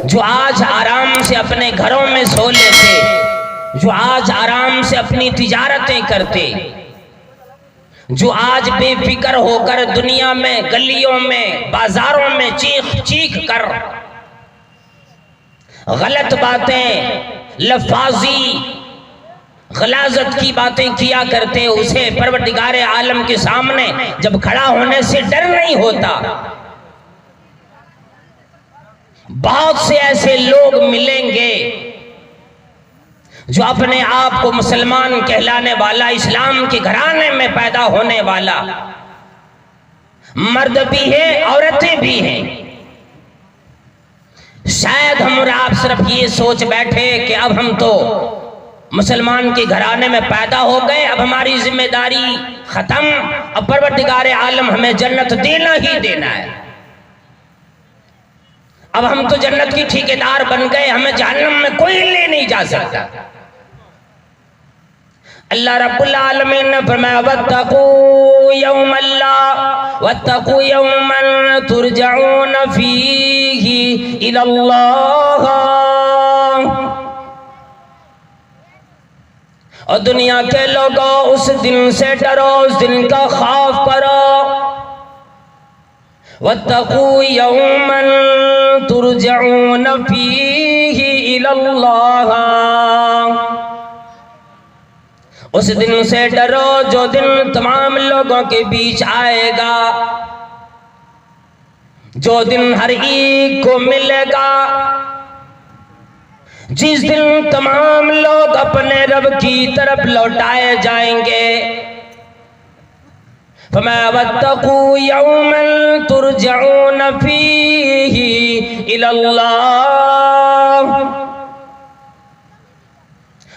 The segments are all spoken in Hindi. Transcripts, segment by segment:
जो आज आराम से अपने घरों में सो लेते, जो आज आराम से अपनी तिजारतें करते, जो आज बेफिक्र होकर दुनिया में गलियों में बाजारों में चीख चीख कर गलत बातें लफाजी गलाजत की बातें किया करते, उसे परवरदिगारे आलम के सामने जब खड़ा होने से डर नहीं होता। बहुत से ऐसे लोग मिलेंगे जो अपने आप को मुसलमान कहलाने वाला, इस्लाम के घराने में पैदा होने वाला, मर्द भी है औरतें भी हैं। शायद हम और आप सिर्फ ये सोच बैठे कि अब हम तो मुसलमान के घराने में पैदा हो गए, अब हमारी जिम्मेदारी खत्म, अब परवरदिगारे आलम हमें जन्नत देना ही देना है, अब हम तो जन्नत की ठेकेदार बन गए, हमें जहन्नम में कोई ले नहीं जा सकता। अल्लाह रब्बुल आलमीन ने फरमाया वत्तकू यौमन तुरजऊन फीही इलल्लाह, और दुनिया के लोगों उस दिन से डरो, उस दिन का खौफ करो। वत्तकू यौमन तुरजऊन फीही इलल्लाह, उस दिन से डरो जो दिन तमाम लोगों के बीच आएगा, जो दिन हर एक को मिलेगा, जिस दिन तमाम लोग अपने रब की तरफ लौटाए जाएंगे। वत्तकू यौमन तुरजऊन फीही इलल्लाह,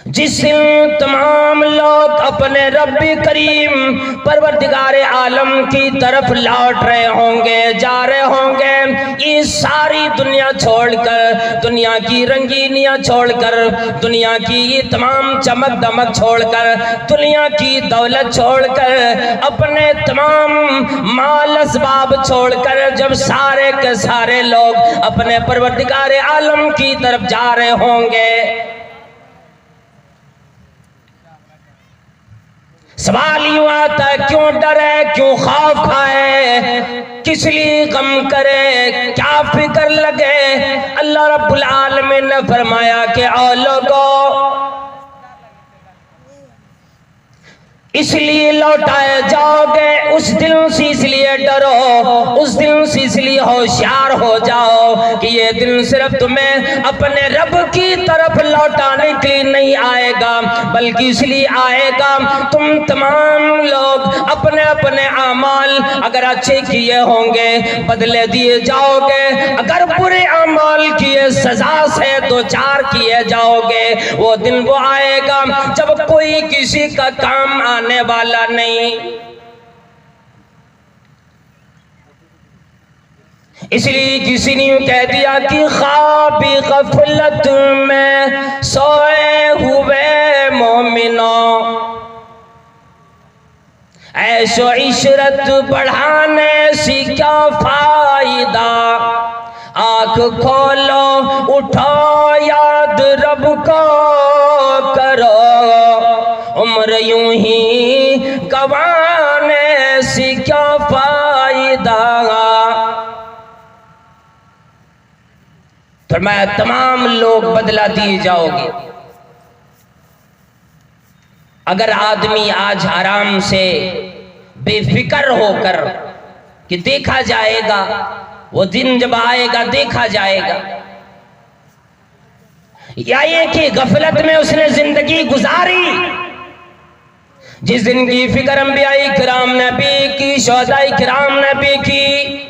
जिस दिन तमाम लोग अपने रब्बी करीम परवरदिगारे आलम की तरफ लौट रहे होंगे, जा रहे होंगे, ये सारी दुनिया छोड़कर, दुनिया की रंगीनियां छोड़कर, दुनिया की ये तमाम चमक दमक छोड़कर, दुनिया की दौलत छोड़कर, अपने तमाम माल असबाब छोड़कर, जब सारे के सारे लोग अपने परवरदिगारे आलम की तरफ जा रहे होंगे, सवाल यूं आता है क्यों डरे, क्यों खौफ खाए, किस लिए गम करे, क्या फिक्र लगे। अल्लाह रब्बुल आलमीन ने फरमाया कि ओ लोगों, इसलिए लौटाए जाओगे, उस दिन से इसलिए डरो, उस दिन से इसलिए होशियार हो जाओ कि ये दिन सिर्फ तुम्हें अपने रब की तरफ लौटाने के लिए नहीं आएगा, बल्कि इसलिए आएगा तुम तमाम लोग अपने अपने अमाल अगर अच्छे किए होंगे बदले दिए जाओगे, अगर बुरे अमाल किए सजा से दो चार किए जाओगे। वो दिन वो आएगा जब कोई किसी का काम आने वाला नहीं। इसलिए किसी ने कह दिया कि ख्वाबी गफलत में सोए हुए मोमिनों, ऐशो इशरत बढ़ाने से क्या फायदा, आंख खोलो उठो याद रब को करो, उम्र यूं ही गवाने से क्या फायदा। फरमाया तमाम लोग बदला दिए जाओगे। अगर आदमी आज आराम से बेफिक्र होकर कि देखा जाएगा, वो दिन जब आएगा देखा जाएगा, या ये कि गफलत में उसने जिंदगी गुजारी, जिस दिन की फिक्र अंबियाई किराम ने भी की, शोहदाई किराम ने भी की,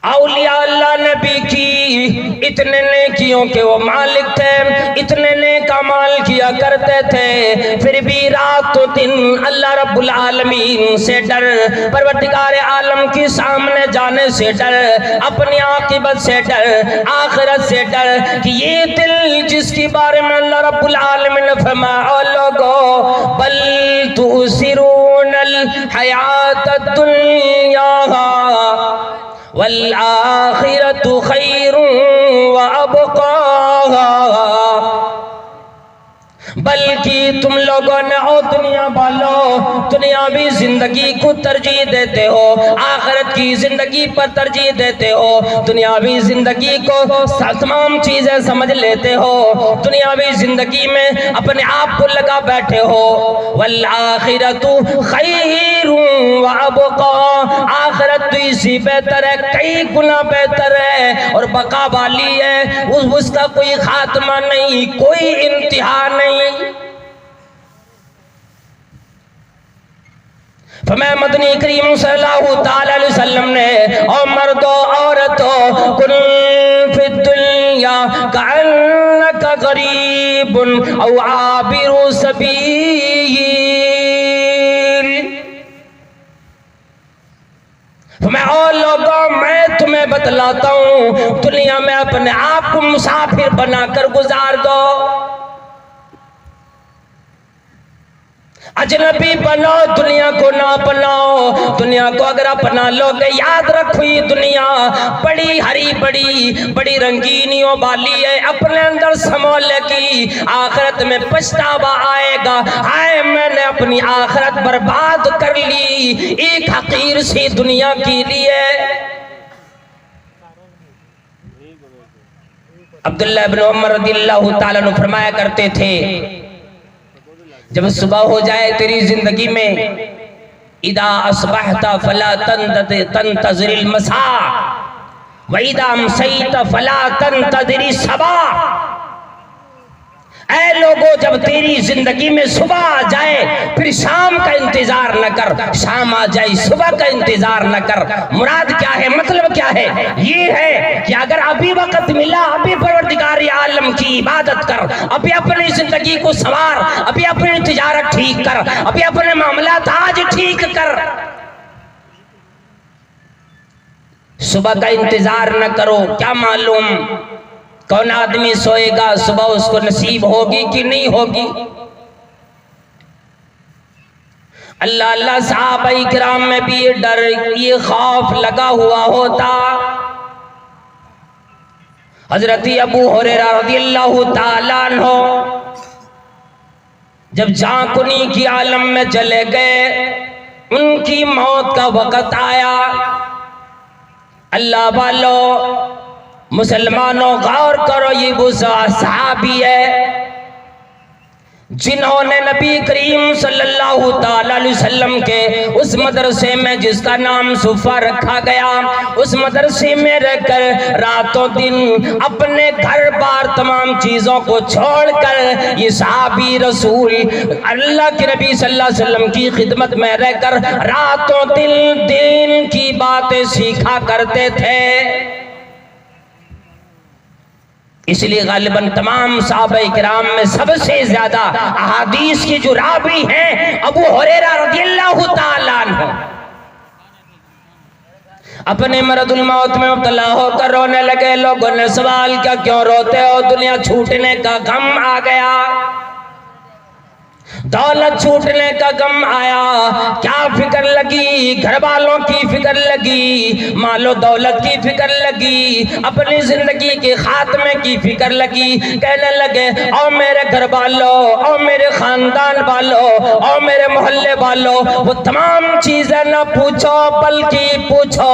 औलिया अल्लाह ने भी की, इतने नेकियों के वो मालिक थे, इतने नेक अमाल किया करते थे, फिर भी रात तो दिन अल्लाह रब्बुल आलमीन से डर, परवरदिगार आलम के सामने जाने से डर, अपनी आकिबत से डर, आखिरत से डर, कि ये दिल जिसके बारे में अल्लाह रब्बुल आलमीन ने फरमाया लोगों बल तुसिरूनल हयातद दुनिया वल आखिरतु खैरुन व अबका, बल्कि तुम लोगों ने ओ दुनिया वालों दुनियावी जिंदगी को तरजीह देते हो, आखिरत की जिंदगी पर तरजीह देते हो। दुनियावी जिंदगी को तमाम चीजें समझ लेते हो, दुनियावी जिंदगी में अपने आप को लगा बैठे हो। वल आखिरतु खैरुन व अबका, आखिरत तो इसी बेहतर है, कई गुना बेहतर है और बका वाली है, उसका कोई खात्मा नहीं, कोई इंतहा नहीं। फरमाया मदनी करीम सल्लल्लाहु ताला अलैहि वसल्लम ने, और मर्दों औरतों, कुन फि दुनिया कअन्नका गरीबुन औ आबिरु सबील। मैं और लोगों, मैं तुम्हें बतलाता हूं, दुनिया में अपने आप को मुसाफिर बनाकर गुजार दो, अजनबी बनो, दुनिया को ना अपनाओ। दुनिया को अगर अपना लोगे, याद रखो ये दुनिया बड़ी हरी बड़ी रंगीनियों वाली है, अपने अंदर समोल की, आखिरत में पछतावा आएगा, हाय मैंने अपनी आखिरत बर्बाद कर ली एक हकीर सी दुनिया के लिए। अब्दुल्लाह इब्न उमर रदियल्लाहु ताला अन्हु फरमाया करते थे, जब सुबह हो जाए तेरी जिंदगी में, इदा अस्बहता फला तंतज़िरिल मसा व इदा अमसैता फला तंतज़िरि सबा। ऐ लोगों, जब तेरी जिंदगी में सुबह आ जाए फिर शाम का इंतजार न कर, शाम आ जाए सुबह का इंतजार न कर। मुराद क्या है, मतलब क्या है? ये है कि अगर अभी वक्त मिला, अभी परवरदिगार आलम की इबादत कर, अभी अपनी जिंदगी को संवार, अभी अपनी तिजारत ठीक कर, अभी अपने मामला आज ठीक कर। सुबह का इंतजार न करो, क्या मालूम कौन आदमी सोएगा, सुबह उसको नसीब होगी कि नहीं होगी। अल्लाह अल्लाह सहाबाए किराम में भी ये डर, ये खौफ लगा हुआ होता। हजरत अबू हुरैरा रज़ियल्लाहु ताला अन्हु जब जाकुनी की आलम में चले गए, उनकी मौत का वक्त आया। अल्लाह वालों, मुसलमानों गौर करो, ये वो सहाबी है जिन्होंने नबी करीम सल्लल्लाहु ताला अलैहि वसल्लम के उस मदरसे में जिसका नाम सुफा रखा गया, उस मदरसे में रहकर रातों दिन अपने घर बार तमाम चीजों को छोड़कर ये सहाबी रसूल अल्लाह के नबी सल्लल्लाहु अलैहि वसल्लम की खिदमत में रहकर रातों दिन दीन की बातें सीखा करते थे। इसलिए गालिबन तमाम सहाबाए किराम में सबसे ज्यादा अहादीस की जो रावी हैं अबू हुरैरा रज़ियल्लाहु ताला अन्हु, अपने मरदुल मौत में मुब्तला होकर रोने लगे। लोगों ने सवाल किया, क्यों रोते हो? दुनिया छूटने का गम आ गया, दौलत छूटने का गम आया। क्या फिक्र लगी? घर वालों की फिक्र लगी, मालो दौलत की फिक्र लगी, अपनी जिंदगी के खात्मे की फिक्र लगी। कहने लगे, ओ मेरे घर वालों, ओ मेरे खानदान वालों, ओ मेरे मोहल्ले वालों, वो तमाम चीजें न पूछो, बल्कि पूछो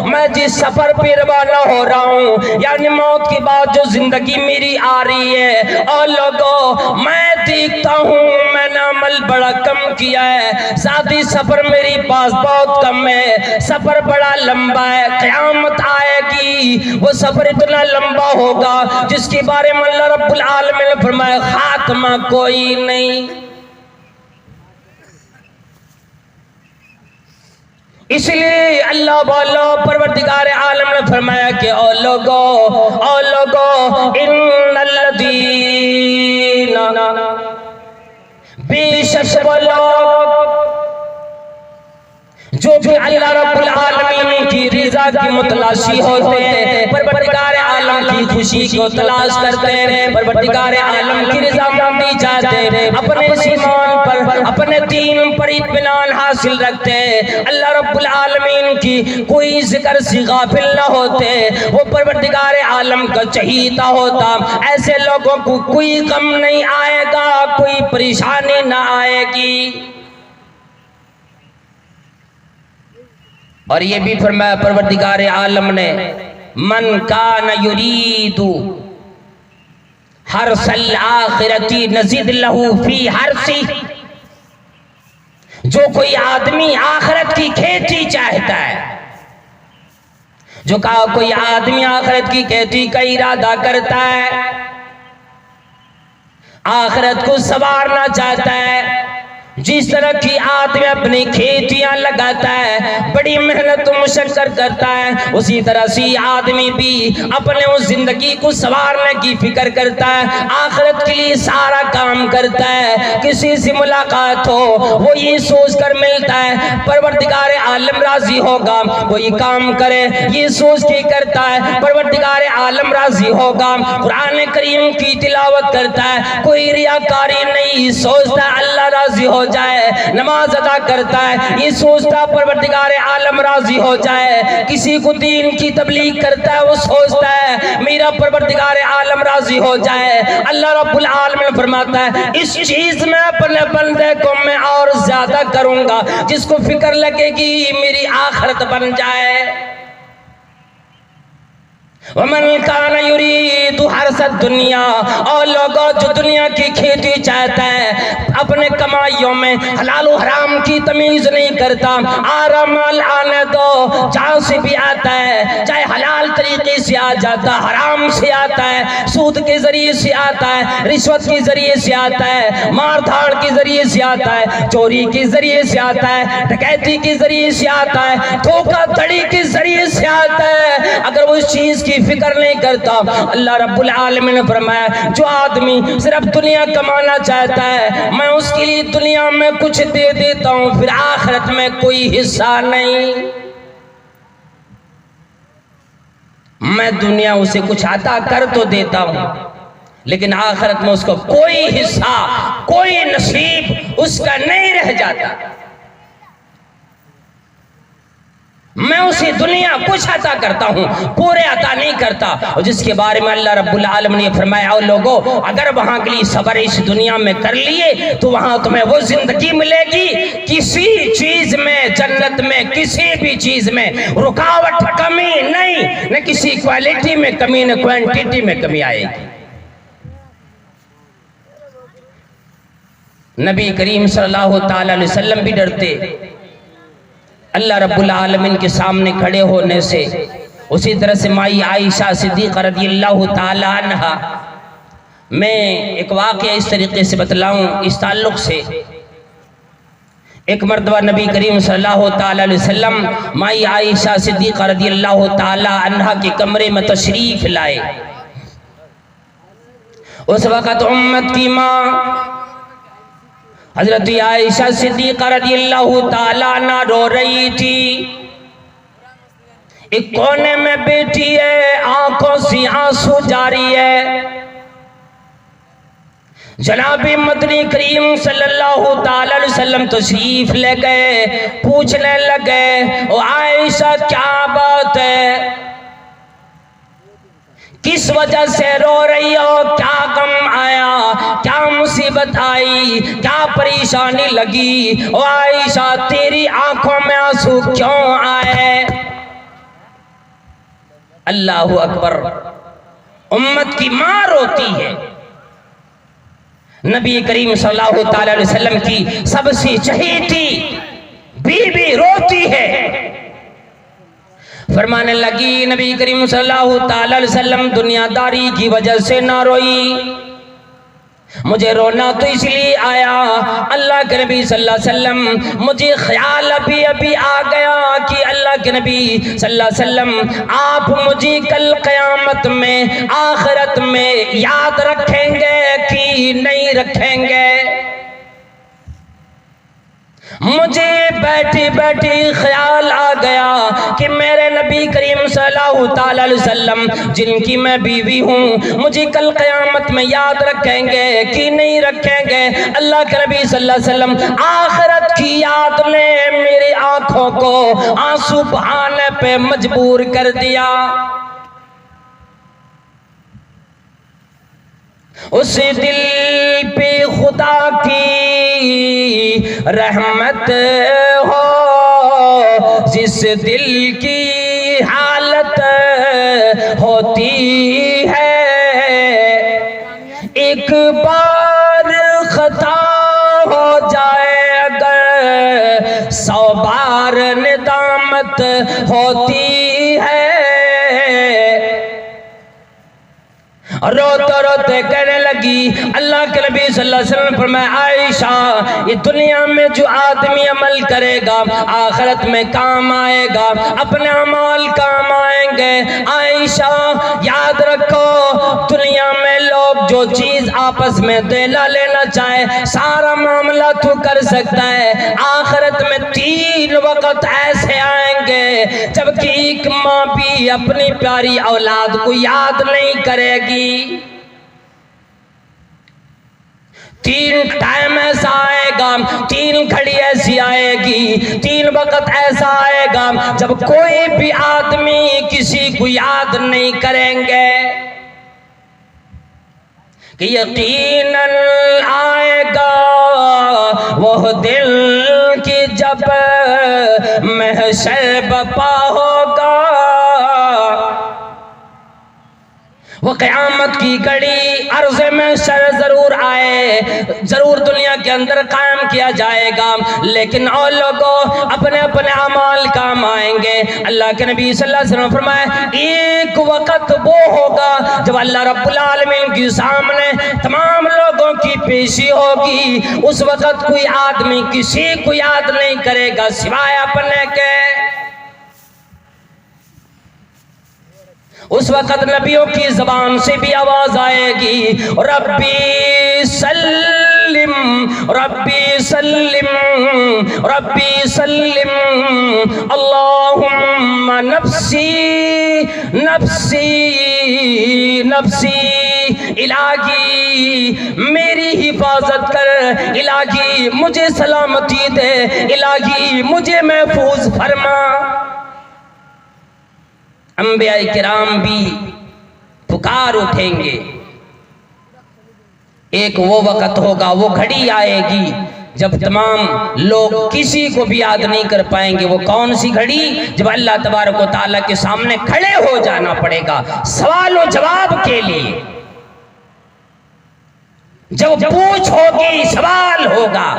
मैं जिस सफर पे रवाना हो रहा हूँ, यानी मौत के बाद जो जिंदगी मेरी आ रही है, और लोगों मैं देखता हूँ मैंने अमल बड़ा कम किया है, साथ ही सफर मेरी पास बहुत कम है, सफर बड़ा लंबा है। क़यामत आएगी, वो सफर इतना लंबा होगा जिसके बारे में अल्लाह रब्बुल आलमीन ने फरमाया खात्मा कोई नहीं। इसलिए अल्लाह वालों परवरदिगार आलम ने फरमाया कि ओ लोगो इन्नल्लज़ीना, बेशक वो लोग जो भी अल्लाह रब्बुल आलमीन की रिज़ा की मुतलाशी होते हैं, परवरदिगार आलम की खुशी को तलाश करते हैं, परवरदिगार आलम की रज़ामंदी चाहते हैं, अपने ईमान पर अपने दीन पर इत्मीनान हासिल रखते हैं, अल्लाह रब्बुल आलमीन की कोई जिक्र से गाफिल न होते, वो परवरदिगार आलम का चहीता होता, ऐसे लोगों को कोई गम नहीं आएगा, कोई परेशानी ना आएगी। और ये भी फरमाया परवरदिगार आलम ने, मन कान युरीदु हर्सल आखिरती नज़िद लहू फी हर्सी, जो कोई आदमी आखिरत की खेती चाहता है, जो कहा कोई आदमी आखिरत की खेती का इरादा करता है, आखिरत को संवारना चाहता है, जिस तरह की आदमी अपनी खेतियां लगाता है, बड़ी मेहनत मुशक्कत करता है, उसी तरह से आदमी भी अपने उस जिंदगी को संवारने की फिक्र करता है, आखिरत के लिए सारा काम करता है। किसी से मुलाकात हो वो ये सोच कर मिलता है परवरदिगार आलम राजी होगा, वो ये काम करे ये सोच के करता है परवरदिगार आलम राजी होगा। कुरान करीम की तिलावत करता है, कोई रियाकारी नहीं सोचता अल्लाह राजी हो जाए, नमाज अदा करता है ये सोचता परवरदिगार आलम राजी हो जाए, किसी को दीन की तबलीग करता है वो सोचता है मेरा परवरदिगार आलम राजी हो जाए। अल्लाह रब्बुल आलमीन फरमाता है, इस चीज में अपने बंदे को मैं और ज्यादा करूंगा जिसको फिक्र लगेगी मेरी आखिरत बन जाए। वमन कान युरीदु हर्सद दुनिया, और लोगों जो दुनिया की खेती चाहता है, अपने कमाइयों में हलाल और हराम की तमीज नहीं करता, आराम आने दो, जहाँ से भी आता है चाहे हलाल तरीके से आ जाता, हराम से आता है, सूद के जरिए से आता है, रिश्वत के जरिए से आता है, मार धाड़ के जरिए से आता है, चोरी के जरिए से आता है, डकैती के जरिए से आता है, धोखाधड़ी के जरिए से आता है। अगर वो इस चीज की फिक्र नहीं करता, अल्लाह रब्बुल आलमीन ने फरमाया जो आदमी सिर्फ दुनिया कमाना चाहता है मैं उसके लिए दुनिया में कुछ दे देता हूं, फिर आखिरत में कोई हिस्सा नहीं। मैं दुनिया उसे कुछ अता कर तो देता हूं, लेकिन आखिरत में उसको कोई हिस्सा कोई नसीब उसका नहीं रह जाता। मैं उसे दुनिया कुछ अता करता हूँ, पूरे अता नहीं करता। और जिसके बारे में अल्लाह रब्बुल आलमीन ने फरमाया, और लोगों अगर वहां के लिए सबर इस दुनिया में कर लिए तो वहां तुम्हें वो जिंदगी मिलेगी, किसी चीज में जन्नत में किसी भी चीज में रुकावट कमी नहीं, न किसी क्वालिटी में कमी न क्वांटिटी में कमी आएगी। नबी करीम सल्लल्लाहु ताला अलैहि वसल्लम भी डरते अल्लाह रब्बुल आलमीन के सामने खड़े होने से। उसी तरह से माई आयशा सिद्दीक़ा रज़ियल्लाहु ताला अन्हा, मैं एक वाक़या इस तरीके से बतलाऊं इस ताल्लुक़ से। एक मर्तबा नबी करीम सल्लल्लाहु ताला अलैहि वसल्लम माई आयशा सिद्दीक़ा रज़ियल्लाहु ताला अन्हा के कमरे में तशरीफ लाए। उस वक़्त उम्मत की माँ हजरत आयशा सिद्दीक़ा रज़ियल्लाहु ताला अन्हा रो रही थी। एक कोने में बैठी है, आंखों से आंसू जारी है। जनाबी मदनी करीम सल्लल्लाहु ताला अलैहि वसल्लम तशरीफ ले गए, पूछने लगे ओ आयशा क्या बात है, किस वजह से रो रही हो, क्या गम आया, क्या मुसीबत आई, क्या परेशानी लगी, ओ आयशा तेरी आंखों में आंसू क्यों आए। अल्लाहु अकबर, उम्मत की मां रोती है। नबी करीम सल्लल्लाहु ताला अलैहि वसल्लम की सबसे चहेती बीबी रोती है। फरमाने लगी नबी करीम सल्लल्लाहु ताला अलैहि वसल्लम दुनियादारी की वजह से ना रोई, मुझे रोना तो इसलिए आया अल्लाह के नबी सल्लल्लाहु अलैहि वसल्लम, मुझे ख्याल अभी अभी आ गया कि अल्लाह के नबी सल्लल्लाहु अलैहि वसल्लम आप मुझे कल क़यामत में आखिरत में याद रखेंगे कि नहीं रखेंगे। मुझे बैठी बैठी ख्याल आ गया कि मेरे नबी करीम सल्लल्लाहु ताला अलैहि वसल्लम जिनकी मैं बीवी हूँ, मुझे कल क़यामत में याद रखेंगे कि नहीं रखेंगे। अल्लाह के नबी सल्लल्लाहु अलैहि वसल्लम आखिरत की याद ने मेरी आंखों को आंसू बहाने पे मजबूर कर दिया। उस दिल पे खुदा की रहमत हो, जिस दिल की हालत होती है, एक बार खता हो जाए अगर 100 बार निदामत होती है। रोते रोते कहने लगी, अल्लाह के नबी सल्लल्लाहु अलैहि वसल्लम फरमाया, आयशा ये दुनिया में जो आदमी अमल करेगा आखिरत में काम आएगा, अपने अमाल काम आएंगे। आयशा याद रखो, दुनिया में लोग जो चीज आपस में देना लेना चाहे सारा मामला तो कर सकता है, आखिरत में 3 वक्त ऐसे आएंगे जबकि एक माँ भी अपनी प्यारी औलाद को याद नहीं करेगी। 3 टाइम ऐसा आएगा, 3 घड़ी ऐसी आएगी, 3 वक्त ऐसा आएगा जब कोई भी आदमी किसी को याद नहीं करेंगे कि यकीनन आएगा वह दिल की जब महशर बपा होगा। वो क़यामत की घड़ी अर्ज़ में शर जरूर आए, जरूर दुनिया के अंदर कायम किया जाएगा, लेकिन और लोगों अपने अपने अमाल काम आएंगे। अल्लाह के नबी सल्लल्लाहु अलैहि वसल्लम फरमाए, एक वक्त वो होगा जब अल्लाह रब्बुल आलमीन के सामने तमाम लोगों की पेशी होगी। उस वक्त कोई आदमी किसी को याद नहीं करेगा सिवाय अपने के। उस वक्त नबियों की जबान से भी आवाज आएगी, रब्बी सल्लिम रब्बी सल्लिम रब्बी सल्लिम अल्लाहुम्मा नफ्सी नफ्सी नफ्सी, इलाही मेरी हिफाजत कर, इलाही मुझे सलामती दे, इलाही मुझे महफूज फरमा। अंबियाए किराम भी पुकार उठेंगे। एक वो वक्त होगा, वो घड़ी आएगी जब तमाम लोग किसी को भी याद नहीं कर पाएंगे। वो कौन सी घड़ी? जब अल्लाह तबारक व तआला के सामने खड़े हो जाना पड़ेगा सवाल और जवाब के लिए। जब पूछ होगी सवाल होगा।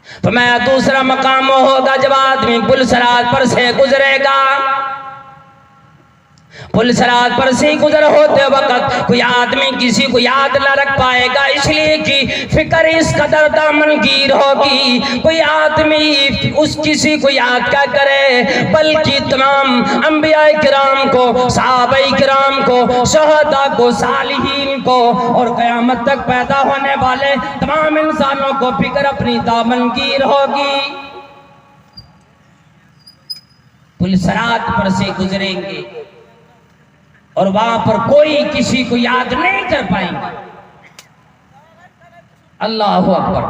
तो मैं दूसरा मकाम होगा जब आदमी पुल सरात पर से गुजरेगा। पुल सरात पर से गुजर होते वक्त कोई आदमी किसी को याद न रख पाएगा, इसलिए कि फिक्र इस कदर दामनगीर होगी। कोई आदमी उस किसी को याद क्या करे, बल्कि तमाम अंबियाए किराम को, सहाबाए किराम को, शहदा को, सालिहीन को और क़यामत तक पैदा होने वाले तमाम इंसानों को फिक्र अपनी दामनगीर होगी। पुल सरात पर से गुजरेंगे और वहां पर कोई किसी को याद नहीं कर पाएंगे। अल्लाह अकबर।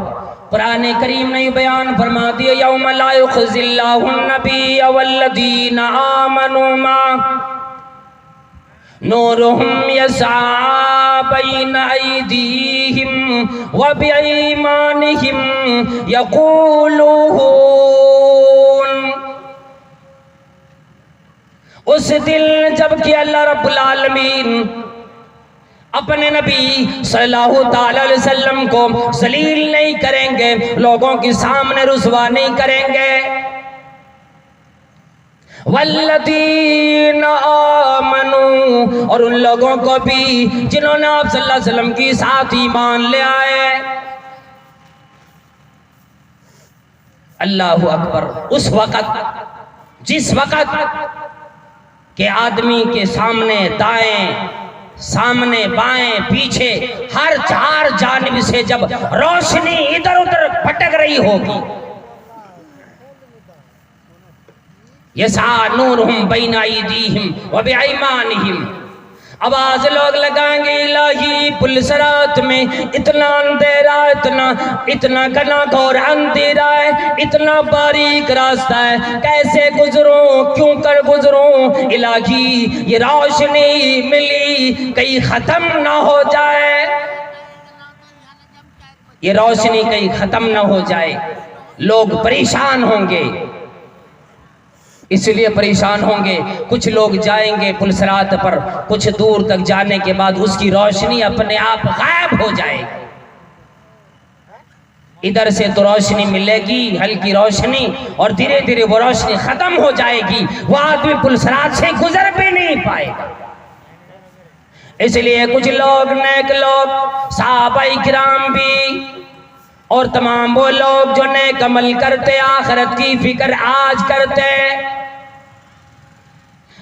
कुरान करीम ने बयान फरमा दिया, यौम ला युख़ज़िल्लाहु नबिय्य वल्लज़ीना आमनू मा नूरुहुम यस्आ बैन अयदीहिम व बिअयमानिहिम यक़ूलून। उस दिन जबकि अल्लाह रब्बुल आलमीन अपने नबी सल्लल्लाहु ताला अलैहि वसल्लम को जलील नहीं करेंगे, लोगों के सामने रुसवा नहीं करेंगे। वल्लज़ीना आमनू, और उन लोगों को भी जिन्होंने आप सल्लल्लाहु अलैहि वसल्लम की साथ ईमान ले आए। अल्लाहु अकबर। उस वक़्त जिस वक़्त के आदमी के सामने दाएं, सामने बाएं, पीछे हर 4 जानिब से जब रोशनी इधर उधर भटक रही होगी। यसा नूरुहुम बैना अयदीहिम व बिअयमानिहिम, आवाज लोग लगाएंगे इलाही पुलसरात में इतना अंधेरा, इतना घना घोर अंधेरा है, इतना बारीक रास्ता है, कैसे गुजरूं, क्यों कर गुजरूं इलाही, ये रोशनी मिली कहीं खत्म ना हो जाए, ये रोशनी कहीं खत्म ना हो जाए। लोग परेशान होंगे, इसलिए परेशान होंगे। कुछ लोग जाएंगे पुलसरात पर, कुछ दूर तक जाने के बाद उसकी रोशनी अपने आप गायब हो जाएगी। इधर से तो रोशनी मिलेगी, हल्की रोशनी, और धीरे धीरे वो रोशनी खत्म हो जाएगी, वो आदमी पुलसरात से गुजर भी नहीं पाएगा। इसलिए कुछ लोग, नेक लोग, सहाबाए किराम भी, और तमाम वो लोग जो नेक अमल करते, आखिरत की फिक्र आज करते,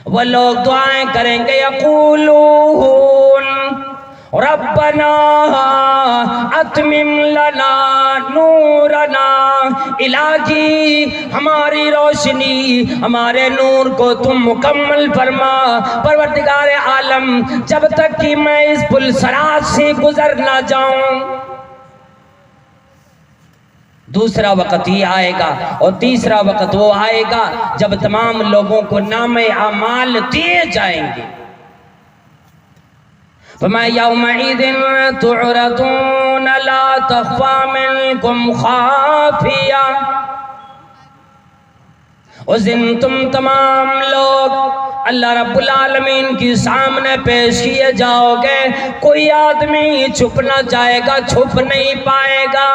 वो लोग दुआएं करेंगे, यक़ूलून रब्बना अतमिम लना नूरना, इलाही हमारी रोशनी, हमारे नूर को तुम मुकम्मल फरमा परवरदिगार आलम, जब तक कि मैं इस पुलसरात से गुजर ना जाऊं। दूसरा वक़्त ये आएगा, और तीसरा वक़्त वो आएगा जब तमाम लोगों को नामे अमाल दिए जाएंगे। फमा यौमइदिन तुअरदून ला तख़फ़ा मिनकुम ख़ाफ़िया, उस दिन तुम तमाम लोग अल्लाह रब्बुल आलमीन के सामने पेश किए जाओगे। कोई आदमी छुपना चाहेगा, छुप नहीं पाएगा।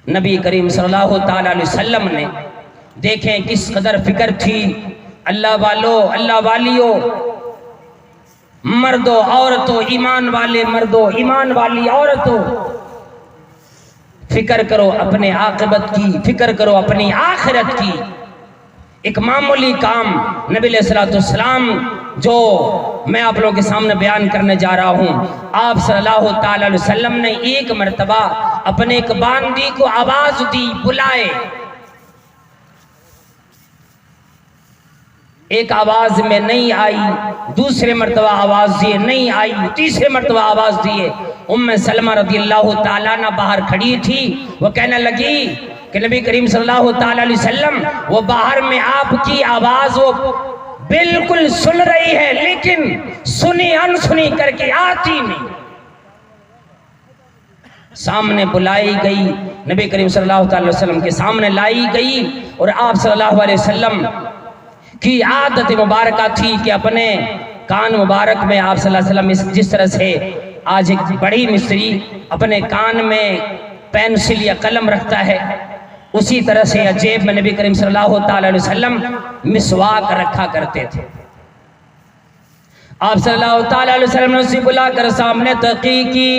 नबी करीम सल्लल्लाहु ताला अलैहि वसल्लम ने देखें किस कदर फिक्र थी अल्लाह वालों, अल्लाह वालियों, मर्दों औरतों, ईमान वाले मर्दों, ईमान वाली औरतों, फिक्र करो अपने आक़िबत की, फिक्र करो अपनी आखिरत की। एक मामूली काम नबी अलैहिस्सलाम जो मैं आप लोगों के सामने बयान करने जा रहा हूँ, आप सल्लल्लाहु ताला अलैहि वसल्लम ने एक मर्तबा अपने एक बांदी को आवाज दी, बुलाए। एक आवाज में नहीं आई, दूसरे मर्तबा आवाज दिए नहीं आई, तीसरे मर्तबा आवाज दिए। उम्मे सलमा रज़ियल्लाहु ताला अन्हा बाहर खड़ी थी, वो कहने लगी कि नबी करीम सल्लल्लाहु ताला अलैहि वसल्लम, वो बाहर में आपकी आवाज वो बिल्कुल सुन रही है, लेकिन सुनी अनसुनी करके आती नहीं। सामने बुलाई गई, नबी करीम सल्लल्लाहु अलैहि वसल्लम के सामने लाई गई, और आप सल्लल्लाहु अलैहि वसल्लम की आदत मुबारक थी कि अपने कान मुबारक में आप सल्लल्लाहु अलैहि वसल्लम जिस तरह से आज एक बड़ी मिस्त्री अपने कान में पेंसिल या कलम रखता है, उसी तरह से जेब में नबी करीम सल्लल्लाहु अलैहि वसल्लम मिसवाक रखा करते थे। आप सल्लल्लाहु अलैहि वसल्लम ने उसे बुलाकर सामने तहक़ीक़ की,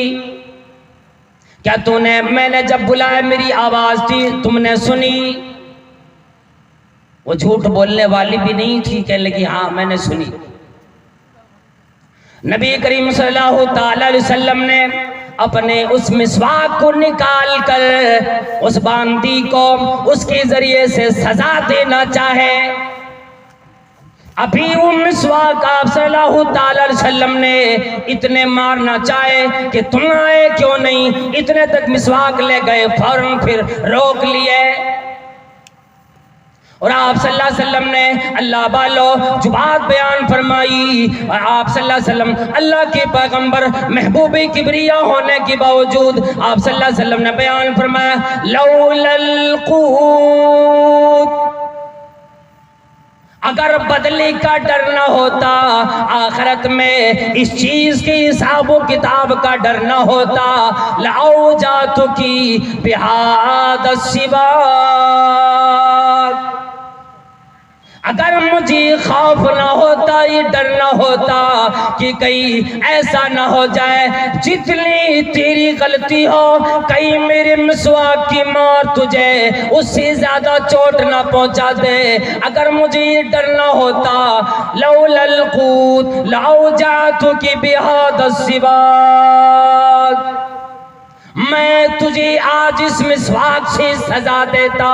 क्या तूने, मैंने जब बुलाया मेरी आवाज थी, तुमने सुनी? वो झूठ बोलने वाली भी नहीं थी, कहने लगी हाँ मैंने सुनी। नबी करीम सल्लल्लाहु अलैहि वसल्लम ने अपने उस मिसवाक को निकाल कर उस बांदी को उसके जरिए से सजा देना चाहे। अभी वो मिसवाक आप सल्लल्लाहु अलैहि वसल्लम ने इतने मारना चाहे कि तुम आए क्यों नहीं, इतने तक मिसवाक ले गए, फौरन फिर रोक लिए। और आप सल्लल्लाहु अलैहि वसल्लम ने अल्लाह वालों जो बात बयान फरमाई, और आप सल्लल्लाहु अलैहि वसल्लम अल्लाह के पैगंबर महबूब किबरिया होने के बावजूद आप सल्लल्लाहु अलैहि वसल्लम ने बयान फरमाया, लौलल क़ूत, अगर बदले का डर न होता, आखिरत में इस चीज के हिसाबो किताब का डर न होता, लाओ जातो की बिहाद सिवा, अगर मुझे खौफ ना होता, ये डर ना होता कि कहीं ऐसा ना हो जाए जितनी तेरी गलती हो, कहीं मेरे मिसवाक की मार तुझे उससे ज्यादा चोट ना पहुंचा दे, अगर मुझे ये डर ना होता, लौलल क़ूत लौजातु की बिहाद सिवाद, मैं तुझे आज इस मिसवाक से सजा देता,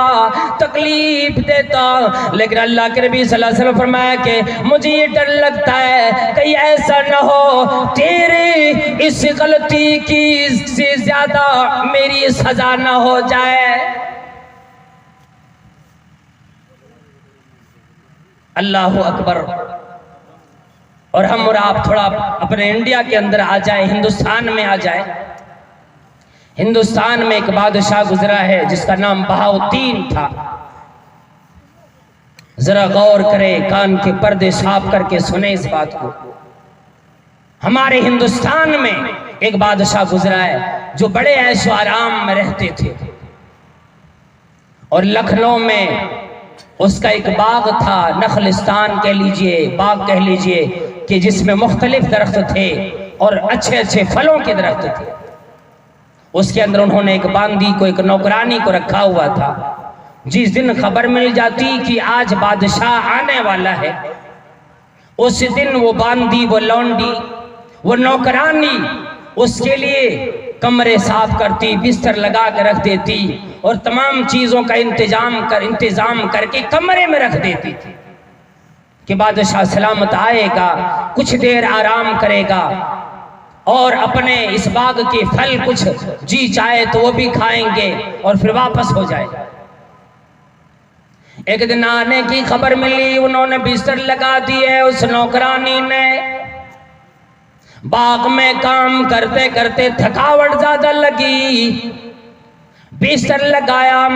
तकलीफ देता, लेकिन अल्लाह के नबी सल्लल्लाहु अलैहि वसल्लम फरमाया कि मुझे ये डर लगता है कहीं ऐसा न हो तेरे इस गलती की से ज्यादा मेरी सजा न हो जाए। अल्लाह अकबर। और हम और आप थोड़ा अपने इंडिया के अंदर आ जाए, हिंदुस्तान में आ जाए। हिंदुस्तान में एक बादशाह गुजरा है जिसका नाम बहाउद्दीन था। जरा गौर करें, कान के पर्दे साफ करके सुने इस बात को। हमारे हिंदुस्तान में एक बादशाह गुजरा है जो बड़े ऐशो आराम में रहते थे, और लखनऊ में उसका एक बाग था, नखलिस्तान कह लीजिए, बाग कह लीजिए, कि जिसमें मुख्तलिफ दरख्त थे और अच्छे अच्छे फलों के दरख्त थे। उसके अंदर उन्होंने एक बांदी को, एक नौकरानी को रखा हुआ था। जिस दिन खबर मिल जाती कि आज बादशाह आने वाला है, उस दिन वो बांदी, वो लौंडी, वो नौकरानी उसके लिए कमरे साफ करती, बिस्तर लगा कर रख देती और तमाम चीजों का इंतजाम करके कमरे में रख देती थी कि बादशाह सलामत आएगा, कुछ देर आराम करेगा और अपने इस बाग के फल कुछ जी चाहे तो वो भी खाएंगे और फिर वापस हो जाएगा। एक दिन आने की खबर मिली, उन्होंने बिस्तर लगा दिए। उस नौकरानी ने बाग में काम करते करते थकावट ज्यादा लगी, बिस्तर लगाया।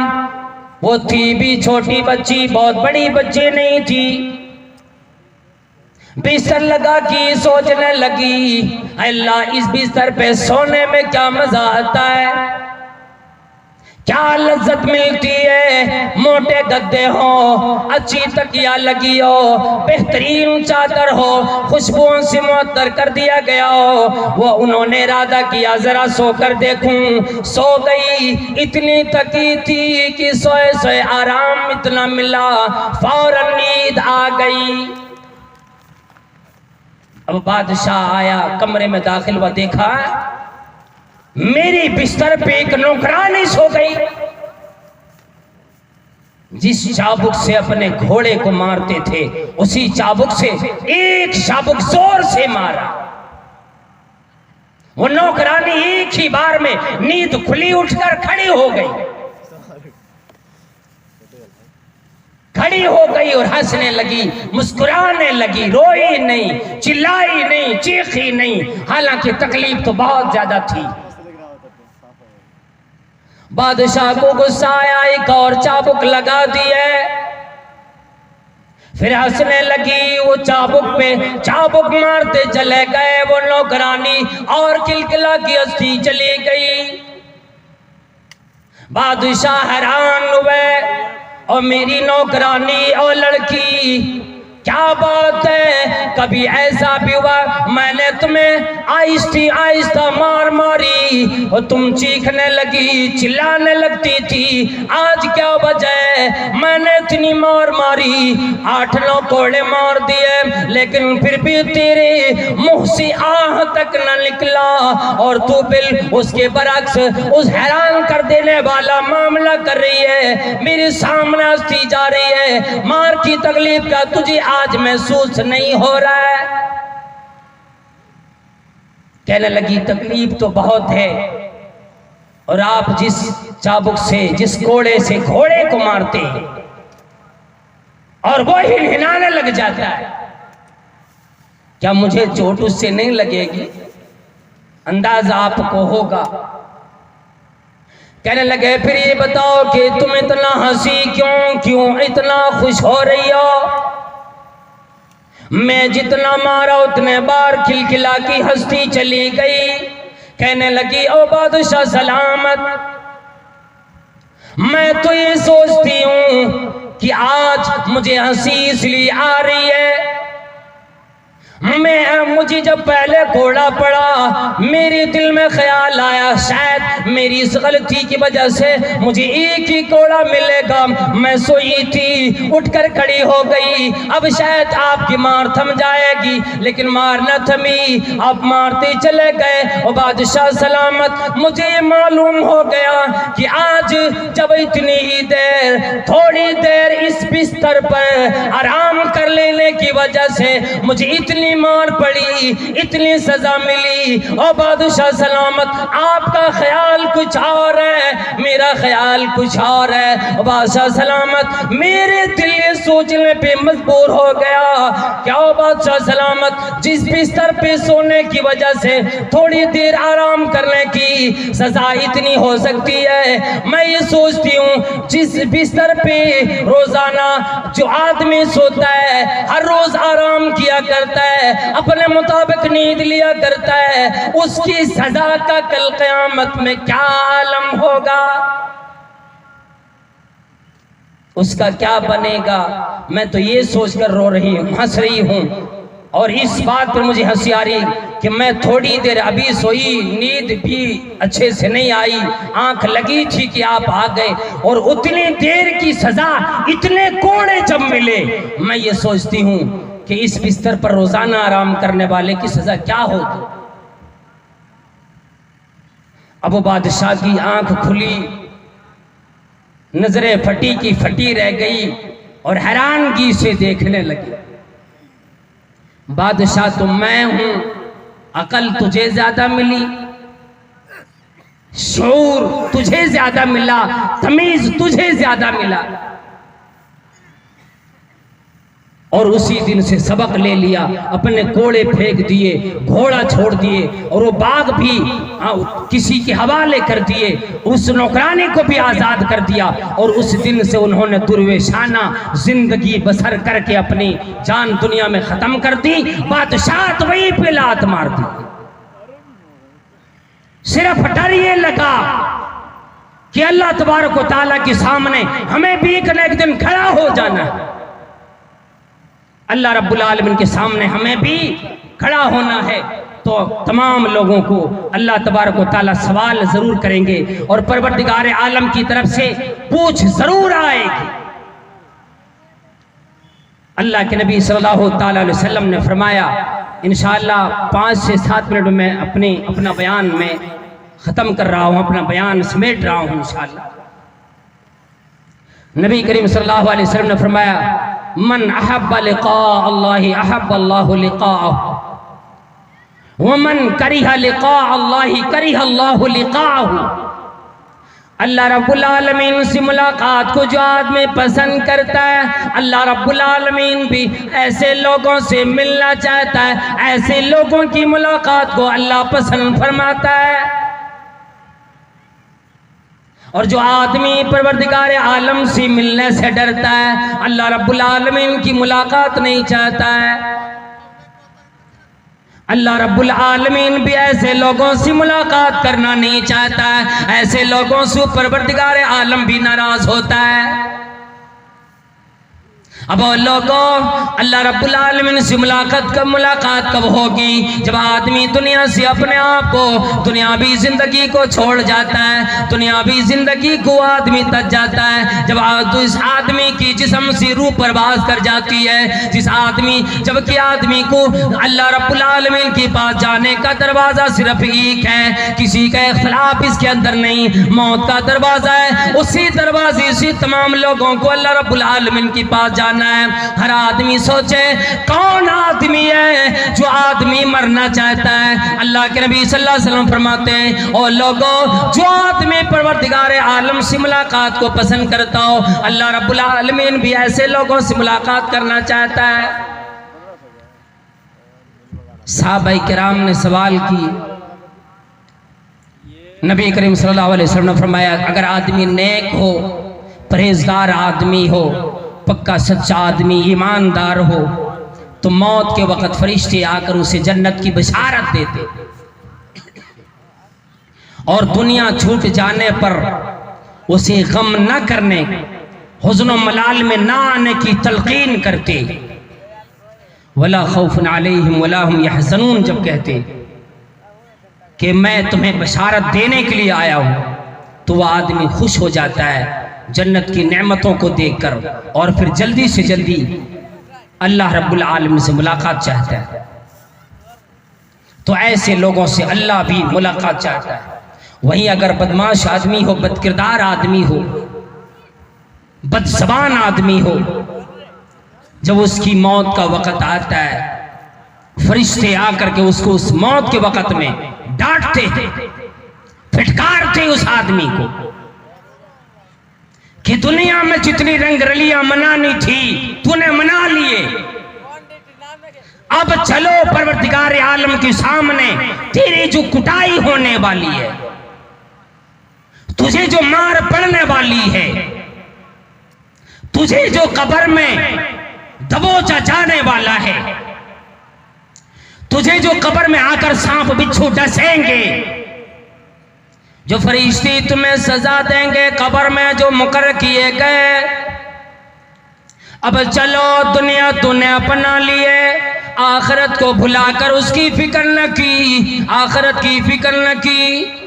वो थी भी छोटी बच्ची, बहुत बड़ी बच्ची नहीं थी। बिस्तर लगा की सोचने लगी, अल्लाह इस बिस्तर पे सोने में क्या मजा आता है, क्या लज्जत मिलती है। मोटे गद्दे हो, अच्छी तकिया लगी हो, बेहतरीन चादर हो, खुशबुओं से मुअत्तर कर दिया गया हो। वो उन्होंने इरादा किया जरा सोकर देखूं। सो गई, इतनी थकी थी कि सोए सोए आराम इतना मिला, फौरन नींद आ गई। अब बादशाह आया, कमरे में दाखिल हुआ, देखा मेरी बिस्तर पे एक नौकरानी सो गई। जिस चाबुक से अपने घोड़े को मारते थे, उसी चाबुक से एक चाबुक जोर से मारा। वो नौकरानी एक ही बार में नींद खुली उठकर खड़ी हो गई, खड़ी हो गई और हंसने लगी, मुस्कुराने लगी, रोई नहीं, चिल्लाई नहीं, चीखी नहीं, हालांकि तकलीफ तो बहुत ज्यादा थी। बादशाह को गुस्सा आया, एक और चाबुक लगा दिए, फिर हंसने लगी। वो चाबुक मारते चले गए। वो नौकरानी और किलकिला की हंसती चली गई। बादशाह हैरान हुए, और मेरी नौकरानी और लड़की, क्या बात है, कभी ऐसा भी हुआ मैंने तुम्हें आहिस्ता मार मारी और तुम चीखने लगी, चिल्लाने लगती थी, आज क्या वजह है, मैंने इतनी मार मारी, 8-9 कोड़े मार दिए, लेकिन फिर भी तेरे मुंह से आह तक न निकला, और तू बिल उसके बरक्स उस हैरान कर देने वाला मामला कर रही है, मेरे सामने हंसती जा रही है। मार की तकलीफ का तुझे आज महसूस नहीं हो रहा है? कहने लगी तकलीफ तो बहुत है, और आप जिस चाबुक से, जिस कोड़े से घोड़े को मारते हैं और वो हिनहिनाने लग जाता है, क्या मुझे चोट उससे नहीं लगेगी? अंदाजा आपको होगा। कहने लगे फिर ये बताओ कि तुम इतना हंसी क्यों इतना खुश हो रही हो? मैं जितना मारा उतने बार खिलखिला की हंसती चली गई। कहने लगी ओ बादशाह सलामत, मैं तो ये सोचती हूं कि आज मुझे हंसी इसलिए आ रही है, मैं मुझे जब पहले घोड़ा पड़ा मेरे दिल में ख्याल आया शायद मेरी इस गलती की वजह से मुझे एक ही घोड़ा मिलेगा। मैं सोई थी, उठकर खड़ी हो गई। अब शायद आपकी मार थम जाएगी, लेकिन मार न थमी, आप मारते चले गए। और बादशाह सलामत, मुझे ये मालूम हो गया कि आज जब इतनी ही देर, थोड़ी देर इस बिस्तर पर आराम कर लेने की वजह से मुझे इतनी मार पड़ी, इतनी सजा मिली। और बादशाह सलामत, आपका ख्याल कुछ और है, मेरा ख्याल कुछ और है। और बादशाह सलामत, मेरे दिल ये सोचने पे मजबूर हो गया, क्या बादशाह सलामत, जिस बिस्तर पे सोने की वजह से थोड़ी देर आराम करने की सजा इतनी हो सकती है, मैं ये सोचती हूँ जिस बिस्तर पे रोजाना जो आदमी सोता है, हर रोज आराम किया करता है, अपने मुताबिक नींद लिया करता है, उसकी सजा का कल क़यामत में क्या आलम होगा, उसका क्या बनेगा। मैं तो ये सोचकर रो रही हूँ, हंस रही हूँ। और इस बात पर मुझे हंसी आ रही कि मैं थोड़ी देर अभी सोई, नींद भी अच्छे से नहीं आई, आंख लगी थी कि आप आ गए, और उतनी देर की सजा इतने कोड़े जब मिले, मैं ये सोचती हूँ कि इस बिस्तर पर रोजाना आराम करने वाले की सजा क्या होगी। अब वो बादशाह की आंख खुली, नजरें फटी की फटी रह गई और हैरानगी से देखने लगी। बादशाह तो मैं हूं, अकल तुझे ज्यादा मिली, शऊर तुझे ज्यादा मिला, तमीज तुझे ज्यादा मिला। और उसी दिन से सबक ले लिया, अपने कोड़े फेंक दिए, घोड़ा छोड़ दिए, और वो बाग भी किसी के हवाले कर दिए, उस नौकरानी को भी आजाद कर दिया। और उस दिन से उन्होंने दुर्वेशाना जिंदगी बसर करके अपनी जान दुनिया में खत्म कर दी। बादशाह वही पे लात मार दी। सिर्फ डर ये लगा कि अल्लाह तबारक व तआला के सामने हमें भी एक न एक दिन खड़ा हो जाना है। अल्लाह रब्बुल आलमीन के सामने हमें भी खड़ा होना है, तो तमाम लोगों को अल्लाह तबारक व तआला सवाल जरूर करेंगे और परवरदिगार आलम की तरफ से पूछ जरूर आएगी। अल्लाह के नबी सल्लल्लाहु तआला अलैहि वसल्लम ने फरमाया, इंशाअल्लाह 5 से 7 मिनट में अपना बयान में ख़त्म कर रहा हूँ, अपना बयान समेट रहा हूँ इंशाअल्लाह। नबी करीम सल्लल्लाहु अलैहि वसल्लम ने फरमाया, मन अहब्ब लिक़ा अल्लाहि अहब्ब अल्लाहु लिक़ाअहु व मन करिहा लिक़ा अल्लाहि करिहा अल्लाहु लिक़ाअहु। अल्लाह रब्बुल आलमीन से मुलाकात को जो आदमी पसंद करता है, अल्लाह रब्बुल आलमीन भी ऐसे लोगों से मिलना चाहता है, ऐसे लोगों की मुलाकात को अल्लाह पसंद फरमाता है। और जो आदमी परवरदिगार आलम से मिलने से डरता है, अल्लाह रब्बुल आलमीन की मुलाकात नहीं चाहता है, अल्लाह रब्बुल आलमीन भी ऐसे लोगों से मुलाकात करना नहीं चाहता है। ऐसे लोगों से परवरदिगार आलम भी नाराज होता है। अब लोगों, अल्लाह रब्बुल आलमीन से मुलाकात कब होगी? जब आदमी दुनिया से अपने आप को, दुनियावी जिंदगी को छोड़ जाता है, दुनियावी जिंदगी को आदमी तज जाता है। जब इस आदमी की जिस्म से रूह परवास कर जाती है, जिस आदमी, जबकि आदमी को अल्लाह रब्बुल आलमीन के पास जाने का दरवाजा सिर्फ एक है, किसी का इख्तिलाफ इसके अंदर नहीं, मौत का दरवाजा है। उसी दरवाजे से तमाम लोगों को अल्लाह रब्बुल आलमीन के पास जाना है। हर आदमी सोचे कौन आदमी है जो आदमी मरना चाहता है। अल्लाह के नबी सल्लल्लाहु अलैहि वसल्लम फरमाते हैं, और लोगों, जो आदमी परवरदिगार आलम से मुलाकात को पसंद करता हो, अल्लाह रब्बुल आलमीन भी ऐसे लोगों से मुलाकात करना चाहता है। सहाबाए किराम ने सवाल की, नबी करीम सल्लल्लाहु अलैहि वसल्लम ने फरमाया, अगर आदमी नेक हो, परहेजगार आदमी हो, पक्का सच्चा आदमी, ईमानदार हो, तो मौत के वक्त फरिश्ते आकर उसे जन्नत की बशारत देते, और दुनिया छूट जाने पर उसे गम न करने, हुज़्न व मलाल में ना आने की तलकीन करते। वला खौफुन अलैहिम वला हुम यहज़नून जब कहते कि मैं तुम्हें बशारत देने के लिए आया हूँ, तो वह आदमी खुश हो जाता है जन्नत की नेमतों को देखकर, और फिर जल्दी से जल्दी अल्लाह रब्बुल आलमीन से मुलाकात चाहता है। तो ऐसे लोगों से अल्लाह भी मुलाकात चाहता है। वहीं अगर बदमाश आदमी हो, बदकिरदार आदमी हो, बदज़बान आदमी हो, जब उसकी मौत का वक़्त आता है, फरिश्ते आकर के उसको उस मौत के वक़्त में डांटते, फिटकारते उस आदमी को कि दुनिया में जितनी रंगरलियां मनानी थी तूने मना लिए, अब चलो परवरदिगार आलम के सामने तेरी जो कुटाई होने वाली है, तुझे जो मार पड़ने वाली है, तुझे जो कब्र में दबोचा जाने वाला है, तुझे जो कब्र में आकर सांप बिच्छू डसेंगे, जो फरिश्ते तुम्हें सजा देंगे कब्र में जो मुकर्रर किए गए, अब चलो दुनिया तूने अपना लिए, आखिरत को भुलाकर उसकी फिक्र न की, आखिरत की फिक्र न की।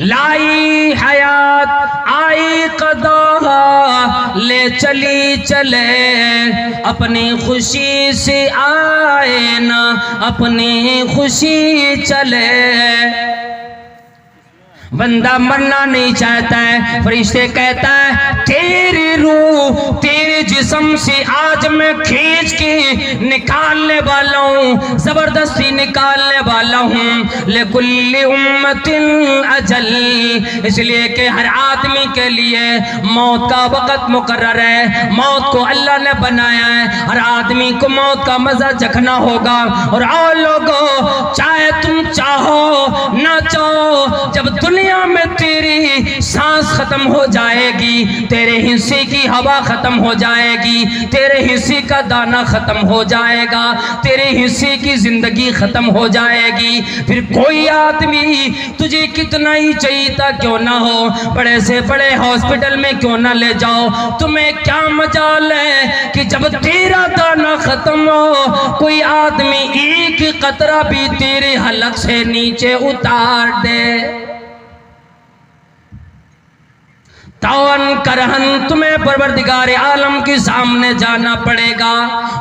लाई हयात आई कदा ले चली चले, अपनी खुशी से आए ना अपनी खुशी चले। बंदा मरना नहीं चाहता है, फरिश्ते कहता है तेरी रूह तेरे जिस्म से आज मैं खींच के निकालने वाला हूँ, जबरदस्ती निकालने वाला हूँ। लेकुल्ली उम्मतिन अजल, इसलिए कि हर आदमी के लिए मौत का वक़्त मुकर्रर है, मौत को अल्लाह ने बनाया है, हर आदमी को मौत का मजा चखना होगा। और लोगों, चाहे तुम चाहो ना चाहो, जब दुनिया में तेरी सांस खत्म हो जाएगी, तेरे हिस्से की हवा खत्म हो जाएगी, तेरे हिस्से का दाना खत्म हो जाएगा, तेरे हिस्से की जिंदगी खत्म हो जाएगी, फिर कोई आदमी तुझे कितना ही चाहिए क्यों ना हो, बड़े से बड़े हॉस्पिटल में क्यों ना ले जाओ, तुम्हें क्या मजाल है कि जब तेरा दाना खत्म हो, कोई आदमी एक कतरा भी तेरे हलक से नीचे उतार दे। तावन करहन तुम्हें परवरदिगार आलम के सामने जाना पड़ेगा।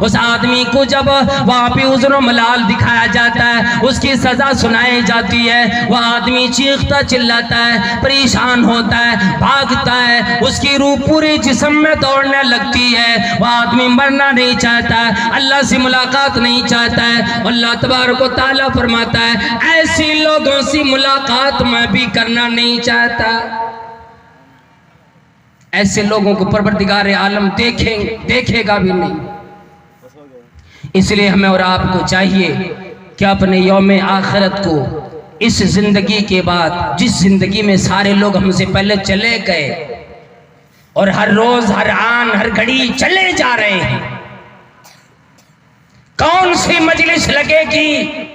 उस आदमी को जब वहाँ पे उज़्र मलाल दिखाया जाता है, उसकी सजा सुनाई जाती है, वह आदमी चीखता चिल्लाता है, परेशान होता है, भागता है, उसकी रूह पूरे जिस्म में दौड़ने लगती है। वह आदमी मरना नहीं चाहता है, अल्लाह से मुलाकात नहीं चाहता है। अल्लाह तबारक व तआला फरमाता है ऐसे लोगों से मुलाकात मैं भी करना नहीं चाहता। ऐसे लोगों को परवरदिगार आलम देखेगा भी नहीं। इसलिए हमें और आपको चाहिए कि अपने यौम आखिरत को, इस जिंदगी के बाद, जिस जिंदगी में सारे लोग हमसे पहले चले गए और हर रोज हर आन हर घड़ी चले जा रहे हैं, कौन सी मजलिस लगेगी,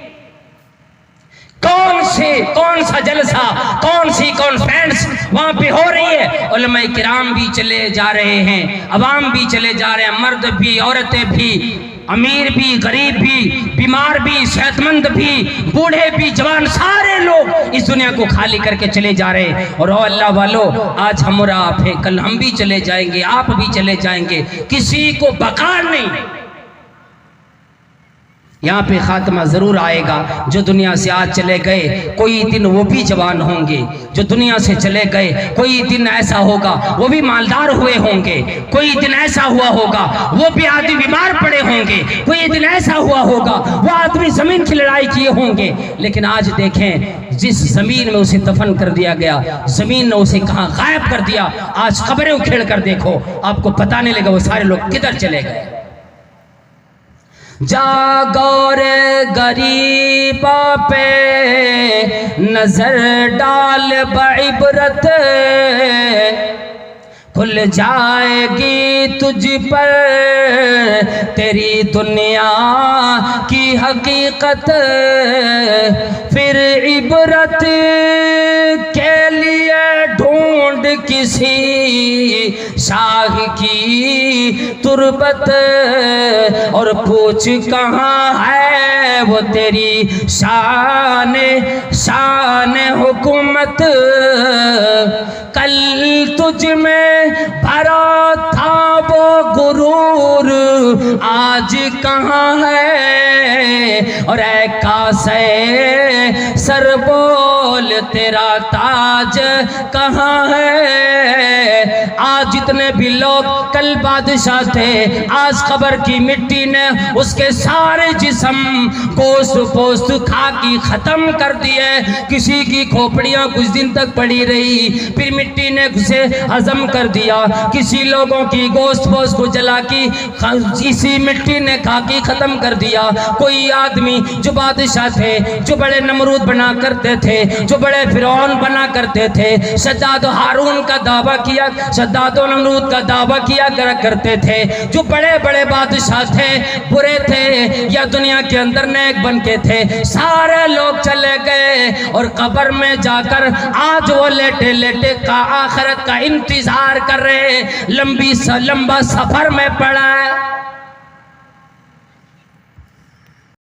कौन सा जलसा, कौन सी कॉन्फ्रेंस वहां पे हो रही है। उलमाए किराम भी चले जा रहे हैं, अवाम भी चले जा रहे हैं, मर्द भी, औरतें भी, अमीर भी, गरीब भी, बीमार भी, सेहतमंद भी, बूढ़े भी, जवान, सारे लोग इस दुनिया को खाली करके चले जा रहे हैं। और अल्लाह वालों, आज हम और आप हैं, कल हम भी चले जाएंगे, आप भी चले जाएंगे, किसी को बका नहीं। यहाँ पे खात्मा जरूर आएगा। जो दुनिया से आज चले गए, कोई दिन वो भी जवान होंगे। जो दुनिया से चले गए, कोई दिन ऐसा होगा वो भी मालदार हुए होंगे। कोई दिन ऐसा हुआ होगा वो भी आदमी बीमार पड़े होंगे। कोई दिन ऐसा हुआ होगा वो आदमी जमीन की लड़ाई किए होंगे। लेकिन आज देखें, जिस जमीन में उसे दफन कर दिया गया, जमीन ने उसे कहाँ गायब कर दिया। आज खबरें उखेड़ कर देखो, आपको पता नहीं लगा वो सारे लोग किधर चले गए। जागो रे गरीबा पे नजर डाल बइबरत, खुल जाएगी तुझ पर तेरी दुनिया की हकीकत। फिर इबरत के लिए ढूंढ किसी शाह की तुरबत, और पूछ कहाँ है वो तेरी शान शान हुकूमत। कल तुझ में भरा था वो गुरूर, आज कहाँ है। और ऐ कासे सर बोल तेरा ताज कहाँ है। आज जितने भी लोग कल बादशाह थे, आज खबर की मिट्टी ने उसके सारे जिस्म गोश्त पोस्त खाकी खत्म कर दिए। किसी की खोपड़ियां कुछ दिन तक पड़ी रही, फिर मिट्टी ने उसे हजम कर दिया। किसी लोगों की गोश्त पोस्त को जला की इसी मिट्टी ने खाकी खत्म कर दिया। कोई आदमी जो बादशाह थे, जो बड़े नमरूद बना करते थे, जो बड़े फिरौन बना करते थे, शद्दाद हारून का दावा किया, शद्दाद नमरूद का दावा किया करते थे, जो बड़े बड़े बादशाह थे, बुरे थे या दुनिया के अंदर नेक बन के थे, सारे लोग चले गए और कब्र में जाकर आज वो लेटे लेटे का आखिरत का इंतजार कर रहे, लंबा सफर में पड़ा है।